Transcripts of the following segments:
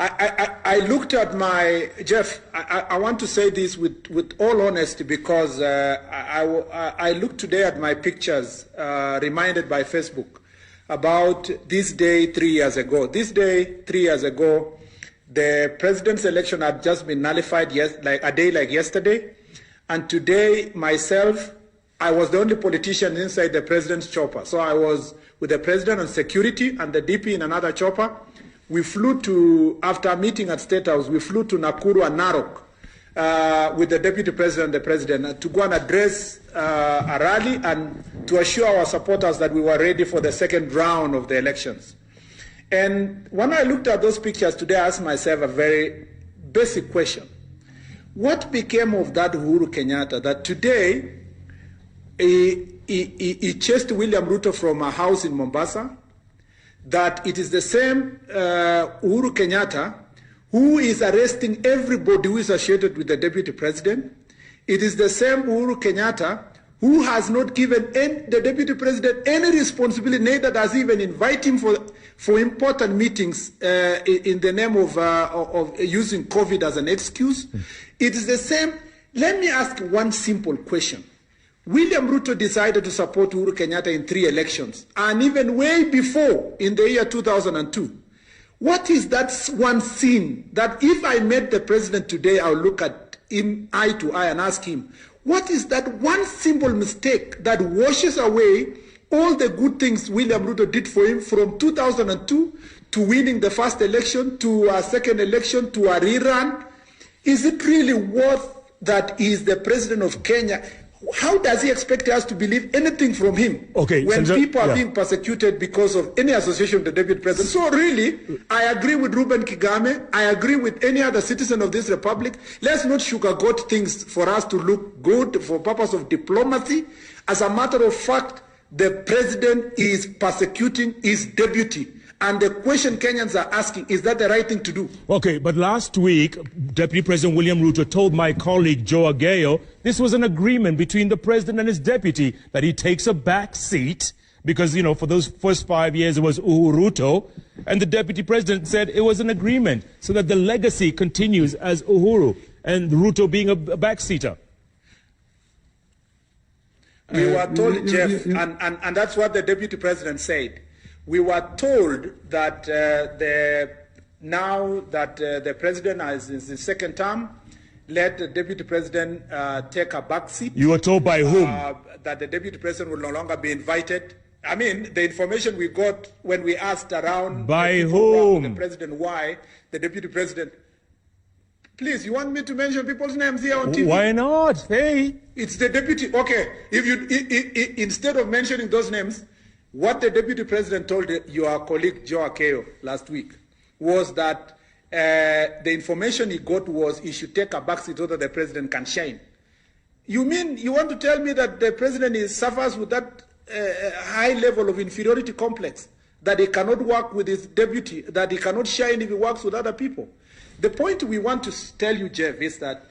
I looked at my, Jeff, I want to say this with all honesty because I looked today at my pictures reminded by Facebook about this day 3 years ago. This day 3 years ago, the president's election had just been nullified like a day like yesterday. And today, myself, I was the only politician inside the president's chopper. So I was with the president on security and the DP in another chopper. We flew to, after a meeting at State House, we flew to Nakuru and Narok with the deputy president and the president to go and address a rally and to assure our supporters that we were ready for the second round of the elections. And when I looked at those pictures today, I asked myself a very basic question. What became of that Uhuru Kenyatta that today he chased William Ruto from a house in Mombasa? That it is the same Uhuru Kenyatta who is arresting everybody who is associated with the deputy president. It is the same Uhuru Kenyatta who has not given the deputy president any responsibility, neither does he even invite him for important meetings in the name of using COVID as an excuse. It is the same. Let me ask one simple question. William Ruto decided to support Uhuru Kenyatta in 3 elections, and even way before, in the year 2002. What is that one sin that if I met the president today, I'll look at him eye to eye and ask him, what is that one simple mistake that washes away all the good things William Ruto did for him from 2002 to winning the first election, to a second election, to a rerun? Is it really worth that he is the president of Kenya? How does he expect us to believe anything from him when people are being persecuted because of any association with the deputy president? So really, I agree with Ruben Kigame. I agree with any other citizen of this republic. Let's not sugarcoat things for us to look good for purpose of diplomacy. As a matter of fact, the president is persecuting his deputy. And the question Kenyans are asking, is that the right thing to do? Okay, but last week, Deputy President William Ruto told my colleague Joe Aguayo this was an agreement between the president and his deputy, that he takes a back seat because, you know, for those first 5 years it was Uhuru, and the deputy president said it was an agreement so that the legacy continues as Uhuru and Ruto being a backseater. We were told, Jeff, and that's what the deputy president said. We were told that now that the president is in his second term, let the deputy president take a back seat. You were told by whom? That the deputy president will no longer be invited. I mean, the information we got when we asked around by whom the president why the deputy president. Please, you want me to mention people's names here on TV? Why not? Hey, it's the deputy. Okay, if you instead of mentioning those names. What the deputy president told your colleague Joe Aguayo last week was that the information he got was he should take a backseat so that the president can shine. You mean you want to tell me that the president suffers with that high level of inferiority complex, that he cannot work with his deputy, that he cannot shine if he works with other people? The point we want to tell you, Jeff, is that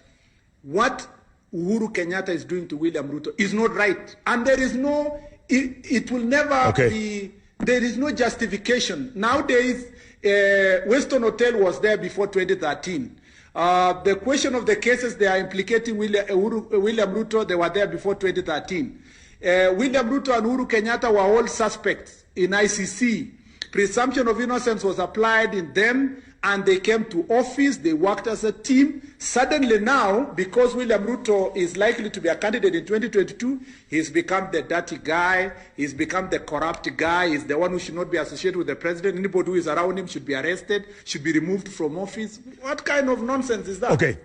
what Uhuru Kenyatta is doing to William Ruto is not right, and there is no. It will never be, there is no justification. Nowadays, Weston Hotel was there before 2013. The question of the cases they are implicating William Ruto, they were there before 2013. William Ruto and Uhuru Kenyatta were all suspects in ICC. Presumption of innocence was applied in them, and they came to office, they worked as a team. Suddenly now, because William Ruto is likely to be a candidate in 2022, he's become the dirty guy, he's become the corrupt guy, he's the one who should not be associated with the president. Anybody who is around him should be arrested, should be removed from office. What kind of nonsense is that? Okay,